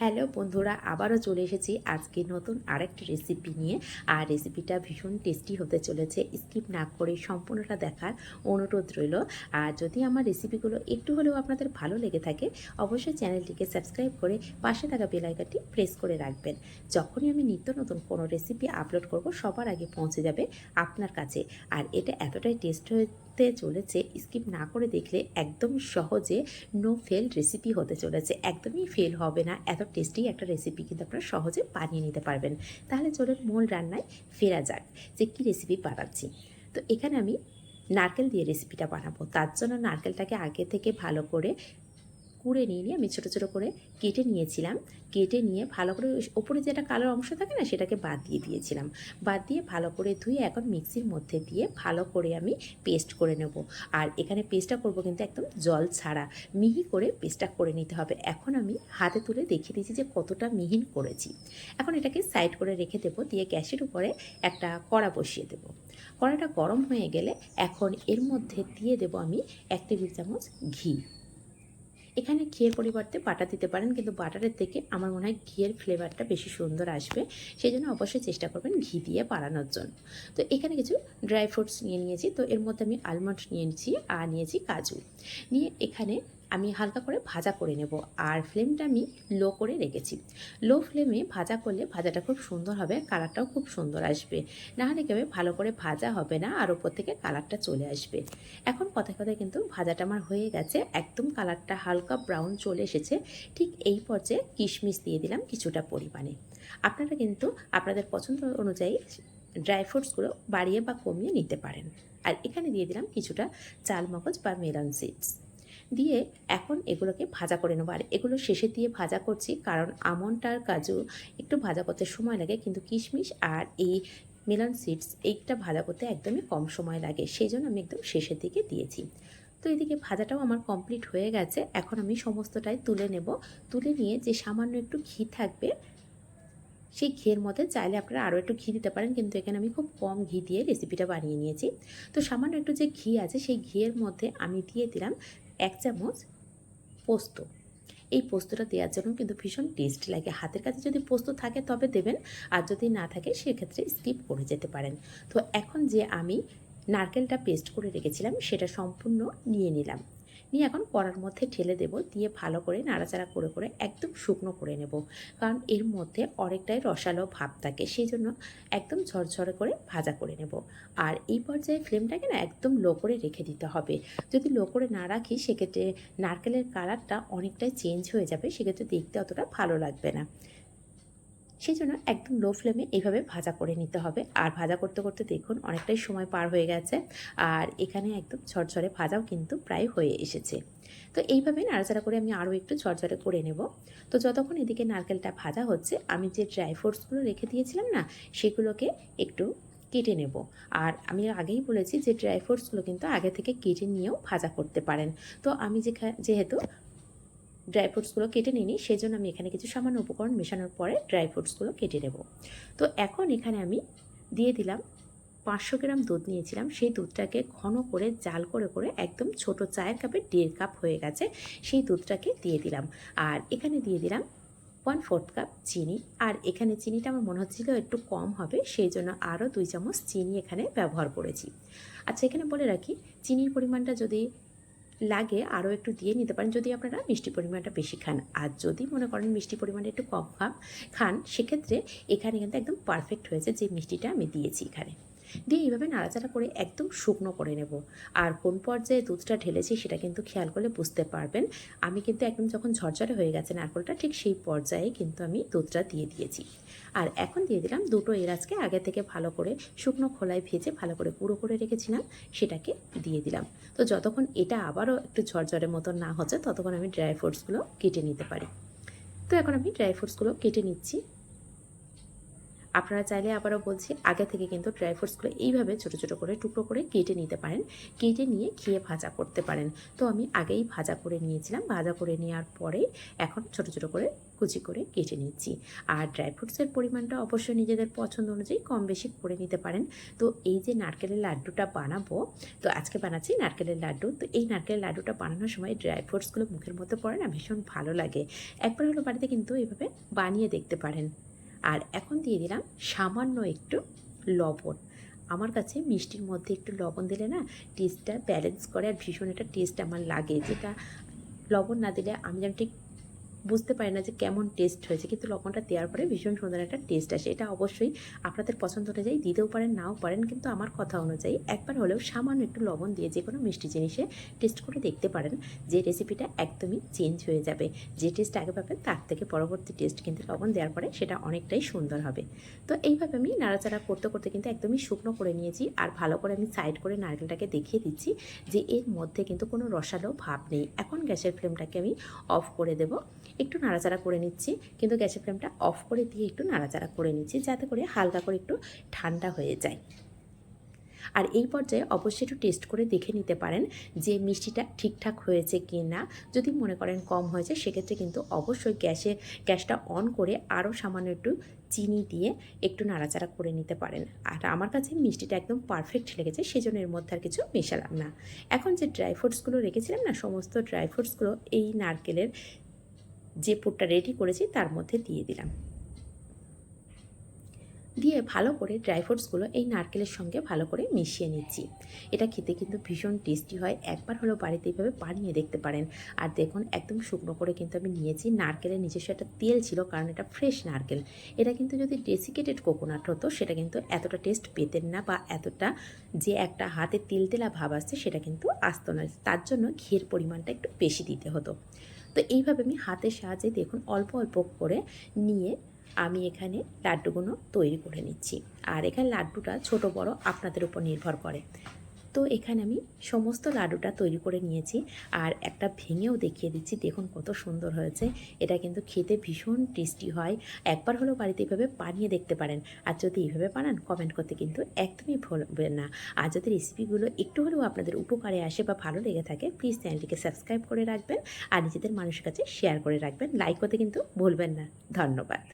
Hello বন্ধুরা, আবারও চলে এসেছি আজকে নতুন আরেকটি রেসিপি নিয়ে। আর রেসিপিটা ভীষণ টেস্টি হতে চলেছে। স্কিপ না করে সম্পূর্ণটা দেখার অনুরোধ রইল। আর যদি আমার রেসিপিগুলো একটু হলেও আপনাদের ভালো লেগে থাকে, অবশ্যই চ্যানেলটিকে সাবস্ক্রাইব করে পাশে থাকা বেল আইকনটি প্রেস করে রাখবেন। যখনই আমি নিত্য নতুন কোনো রেসিপি আপলোড করব, সবার আগে পৌঁছে যাবে আপনার কাছে। আর এটা এতটাই টেস্ট হতে চলেছে, স্কিপ না করে দেখলে একদম সহজে নো ফেল রেসিপি হতে চলেছে। একদমই ফেল হবে না, এত টেস্টি একটা রেসিপি কিন্তু আপনারা সহজে বানিয়ে নিতে পারবেন। তাহলে চলুন মূল রান্নায় ফেরা যাক, যে কী রেসিপি বানাচ্ছি। তো এখানে আমি নারকেল দিয়ে রেসিপিটা বানাবো। তার জন্য নারকেলটাকে আগে থেকে ভালো করে কুড়ে নিয়ে আমি ছোটো ছোটো করে কেটে নিয়েছিলাম। কেটে নিয়ে ভালো করে ওপরে যে একটা কালোর অংশ থাকে না, সেটাকে বাদ দিয়ে দিয়েছিলাম। বাদ দিয়ে ভালো করে ধুয়ে এখন মিক্সির মধ্যে দিয়ে ভালো করে আমি পেস্ট করে নেব। আর এখানে পেস্টটা করব কিন্তু একদম জল ছাড়া, মিহি করে পেস্টটা করে নিতে হবে। এখন আমি হাতে তুলে দেখিয়ে দিয়েছি যে কতটা মিহিন করেছি। এখন এটাকে সাইড করে রেখে দেবো। দিয়ে গ্যাসের উপরে একটা কড়া বসিয়ে দেবো। কড়াটা গরম হয়ে গেলে এখন এর মধ্যে দিয়ে দেবো আমি 1 টেবিল চামচ ঘি। এখানে ঘিয়ের পরিবর্তে বাটার দিতে পারেন, কিন্তু বাটারের থেকে আমার মনে হয় ঘিয়ের ফ্লেভারটা বেশি সুন্দর আসবে। সেই জন্য অবশ্যই চেষ্টা করবেন ঘি দিয়ে বানানোর জন্য। তো এখানে কিছু ড্রাই ফ্রুটস নিয়েছি। তো এর মধ্যে আমি আলমন্ড নিয়েছি আর নিয়েছি কাজু। নিয়ে এখানে আমি হালকা করে ভাজা করে নেব। আর ফ্লেমটা আমি লো করে রেখেছি। লো ফ্লেমে ভাজা করলে ভাজাটা খুব সুন্দর হবে, কালারটাও খুব সুন্দর আসবে। না হলে কেউ ভালো করে ভাজা হবে না, আর ওপর থেকে কালারটা চলে আসবে। এখন কথায় কথায় কিন্তু ভাজাটা আমার হয়ে গেছে, একদম কালারটা হালকা ব্রাউন চলে এসেছে। ঠিক এই পর্যায়ে কিশমিশ দিয়ে দিলাম কিছুটা পরিমাণে। আপনারা কিন্তু আপনাদের পছন্দ অনুযায়ী ড্রাই ফ্রুটসগুলো বাড়িয়ে বা কমিয়ে নিতে পারেন। আর এখানে দিয়ে দিলাম কিছুটা চালমগজ বা মেলন সিডস দিয়ে এখন এগুলোকে ভাজা করে নেবো। আর এগুলো শেষে দিয়ে ভাজা করছি কারণ আমন্ড আর কাজু একটু ভাজা করতে সময় লাগে, কিন্তু কিশমিশ আর এই মেলন সিডস এইটা ভাজা করতে একদমই কম সময় লাগে। সেই জন্য আমি একদম শেষের দিকে দিয়েছি। তো এদিকে ভাজাটাও আমার কমপ্লিট হয়ে গেছে। এখন আমি সমস্তটাই তুলে নেব। তুলে নিয়ে যে সামান্য একটু ঘি থাকবে, সেই ঘিয়ের মধ্যে চাইলে আপনারা আরও একটু ঘি দিতে পারেন, কিন্তু এখানে আমি খুব কম ঘি দিয়ে রেসিপিটা বানিয়ে নিয়েছি। তো সামান্য একটু যে ঘি আছে, সেই ঘিয়ের মধ্যে আমি দিয়ে দিলাম 1 চামচ পোস্ত। এই পোস্তটা দেওয়ার জন্য কিন্তু ভীষণ টেস্ট লাগে। হাতের কাছে যদি পোস্ত থাকে তবে দেবেন, আর যদি না থাকে সেক্ষেত্রে স্কিপ করে যেতে পারেন। তো এখন যে আমি নারকেলটা পেস্ট করে রেখেছিলাম সেটা সম্পূর্ণ নিয়ে নিলাম। নিয়ে এখন কড়ার মধ্যে ঢেলে দেব। দিয়ে ভালো করে নাড়াচাড়া করে করে একদম শুকনো করে নেব, কারণ এর মধ্যে অনেকটাই রসালো ভাব থাকে। সেই জন্য একদম ঝরঝরে করে ভাজা করে নেব। আর এই পর্যায়ে ফ্লেমটাকে না একদম লো করে রেখে দিতে হবে। যদি লো করে না রাখি সেক্ষেত্রে নারকেলের কালারটা অনেকটাই চেঞ্জ হয়ে যাবে, সেক্ষেত্রে দেখতে অতটা ভালো লাগবে না। সেই জন্য একদম লো ফ্লেমে এইভাবে ভাজা করে নিতে হবে। আর ভাজা করতে করতে দেখুন অনেকটাই সময় পার হয়ে গেছে, আর এখানে একদম ঝরঝরে ভাজাও কিন্তু প্রায় হয়ে এসেছে। তো এইভাবে নাড়াচাড়া করে আমি আরও একটু ঝরঝরে করে নেব। তো যতক্ষণ এদিকে নারকেলটা ভাজা হচ্ছে, আমি যে ড্রাই ফ্রুটসগুলো রেখে দিয়েছিলাম না, সেগুলোকে একটু কেটে নেব। আর আমি আগেই বলেছি যে ড্রাই ফ্রুটসগুলো কিন্তু আগে থেকে কেটে নিয়েও ভাজা করতে পারেন। তো আমি যেহেতু ড্রাই ফ্রুটসগুলো কেটে নিইনি, সেই জন্য আমি এখানে কিছু সামান্য উপকরণ মেশানোর পরে ড্রাই ফ্রুটসগুলো কেটে নেব। তো এখন এখানে আমি দিয়ে দিলাম 500 গ্রাম দুধ নিয়েছিলাম। সেই দুধটাকে ঘন করে জাল করে করে একদম ছোট চায়ের কাপে 1.5 কাপ হয়ে গেছে, সেই দুধটাকে দিয়ে দিলাম। আর এখানে দিয়ে দিলাম 1/4 কাপ চিনি। আর এখানে চিনিটা আমার মনে হচ্ছিল একটু কম হবে, সেই জন্য আরও 2 চামচ চিনি এখানে ব্যবহার করেছি। আচ্ছা, এখানে বলে রাখি, চিনির পরিমাণটা যদি লাগে আরও একটু দিয়ে নিতে পারেন, যদি আপনারা মিষ্টি পরিমাণটা বেশি খান। আর যদি মনে করেন মিষ্টি পরিমাণটা একটু কম খান, সেক্ষেত্রে এখানে কিন্তু একদম পারফেক্ট হয়েছে যে মিষ্টিটা আমি দিয়েছি এখানে। দিয়ে এইভাবে নাড়াচাড়া করে একদম শুকনো করে নেব। আর কোন পর্যায়ে দুধটা ঢেলেছি সেটা কিন্তু খেয়াল করলে বুঝতে পারবেন। আমি কিন্তু একদম যখন ঝরঝরে হয়ে গেছে নারকেলটা, ঠিক সেই পর্যায়ে কিন্তু আমি দুধটা দিয়ে দিয়েছি। আর এখন দিয়ে দিলাম 2টো এলাচকে আগে থেকে ভালো করে শুকনো খোলায় ভেজে ভালো করে গুঁড়ো করে রেখেছিলাম, সেটাকে দিয়ে দিলাম। তো যতক্ষণ এটা আবারও একটু ঝরঝরে মতন না হচ্ছে, ততক্ষণ আমি ড্রাই ফ্রুটসগুলো কেটে নিতে পারি। তো এখন আমি ড্রাই ফ্রুটসগুলো কেটে নিচ্ছি। আপনারা চাইলে আবারও বলছি, আগে থেকে কিন্তু ড্রাই ফ্রুটসগুলো এইভাবে ছোটো ছোটো করে টুকরো করে কেটে নিতে পারেন। কেটে নিয়ে ঘিয়ে ভাজা করতে পারেন। তো আমি আগেই ভাজা করে নিয়েছিলাম। ভাজা করে নেওয়ার পরে এখন ছোটো ছোটো করে কুচি করে কেটে নিচ্ছি। আর ড্রাই ফ্রুটসের পরিমাণটা অবশ্যই নিজেদের পছন্দ অনুযায়ী কম বেশি করে নিতে পারেন। তো এই যে নারকেলের লাড্ডুটা বানাবো, তো আজকে বানাচ্ছি নারকেলের লাড্ডু। তো এই নারকেলের লাড্ডুটা বানানোর সময় ড্রাই ফ্রুটসগুলো মুখের মধ্যে পড়ে না, ভীষণ ভালো লাগে। একবার হলো বাড়িতে কিন্তু এভাবে বানিয়ে দেখতে পারেন। আর এখন দিয়ে দিলাম সামান্য একটু লবণ। আমার কাছে মিষ্টির মধ্যে একটু লবণ দিলে না টেস্টটা ব্যালেন্স করে, আর ভীষণ একটা টেস্ট আমার লাগে, যেটা লবণ না দিলে আমি যেন ঠিক বুঝতে পারি না যে কেমন টেস্ট হয়েছে, কিন্তু লবণটা দেওয়ার পরে ভীষণ সুন্দর একটা টেস্ট আসে। এটা অবশ্যই আপনাদের পছন্দ অনুযায়ী দিতেও পারেন, নাও পারেন, কিন্তু আমার কথা অনুযায়ী একবার হলেও সামান্য একটু লবণ দিয়ে যে কোনো মিষ্টি জিনিসে টেস্ট করে দেখতে পারেন, যে রেসিপিটা একদমই চেঞ্জ হয়ে যাবে। যে টেস্ট আগে পাবেন তার থেকে পরবর্তী টেস্ট কিন্তু লবণ দেওয়ার পরে সেটা অনেকটাই সুন্দর হবে। তো এইভাবে আমি নাড়াচাড়া করতে করতে কিন্তু একদমই শুকনো করে নিয়েছি। আর ভালো করে আমি সাইড করে নারকেলটাকে দেখিয়ে দিচ্ছি যে এর মধ্যে কিন্তু কোনো রসালো ভাব নেই। এখন গ্যাসের ফ্লেমটাকে আমি অফ করে দেব। একটু নাড়াচাড়া করে নিচ্ছি, কিন্তু গ্যাসের ফ্লেমটা অফ করে দিয়ে একটু নাড়াচাড়া করে নিচ্ছি, যাতে করে হালকা করে একটু ঠান্ডা হয়ে যায়। আর এই পর্যায়ে অবশ্যই একটু টেস্ট করে দেখে নিতে পারেন যে মিষ্টিটা ঠিকঠাক হয়েছে কি না। যদি মনে করেন কম হয়েছে, সেক্ষেত্রে কিন্তু অবশ্যই গ্যাসটা অন করে আরও সামান্য একটু চিনি দিয়ে একটু নাড়াচাড়া করে নিতে পারেন। আর আমার কাছে মিষ্টিটা একদম পারফেক্ট লেগেছে, সেজন্য এর মধ্যে আর কিছু মেশালাম না। এখন যে ড্রাই ফ্রুটসগুলো রেখেছিলাম না, সমস্ত ড্রাই ফ্রুটসগুলো এই নারকেলের যে পুরটা রেডি করেছি তার মধ্যে দিয়ে দিলাম। দিয়ে ভালো করে ড্রাই ফ্রুটসগুলো এই নারকেলের সঙ্গে ভালো করে মিশিয়ে নিচ্ছি। এটা খেতে কিন্তু ভীষণ টেস্টি হয়, একবার হলো বাড়িতে এইভাবে বানিয়ে দেখতে পারেন। আর দেখুন একদম শুকনো করে কিন্তু আমি নিয়েছি। নারকেলের নিজস্ব একটা তেল ছিল, কারণ এটা ফ্রেশ নারকেল। এটা কিন্তু যদি ডেসিকেটেড কোকোনাট হতো, সেটা কিন্তু এতটা টেস্ট পেতেন না, বা এতটা যে একটা হাতে তেলতেলা ভাব আসছে সেটা কিন্তু আসতো না। তার জন্য ঘিয়ের পরিমাণটা একটু বেশি দিতে হতো। তো এইভাবে আমি হাতের সাহায্যে দেখুন অল্প অল্প করে নিয়ে আমি এখানে লাড্ডুগুলো তৈরি করে নিচ্ছি। আর এখানে লাড্ডুটা ছোট বড় আপনাদের উপর নির্ভর করে। তো এখানে আমি সমস্ত লাড্ডুটা তৈরি করে নিয়েছি, আর একটা ভেঙেও দেখিয়ে দিচ্ছি। দেখুন কত সুন্দর হয়েছে। এটা কিন্তু খেতে ভীষণ টেস্টি হয়। একবার হলেও বাড়িতে এইভাবে বানিয়ে দেখতে পারেন। আর যদি এইভাবে বানান, কমেন্ট করতে কিন্তু একদমই ভুলবেন না। আর যদি রেসিপিগুলো একটু হলেও আপনাদের উপকারে আসে বা ভালো লেগে থাকে, প্লিজ চ্যানেলটিকে সাবস্ক্রাইব করে রাখবেন, আর নিজেদের মানুষের কাছে শেয়ার করে রাখবেন। লাইক করতে কিন্তু ভুলবেন না। ধন্যবাদ।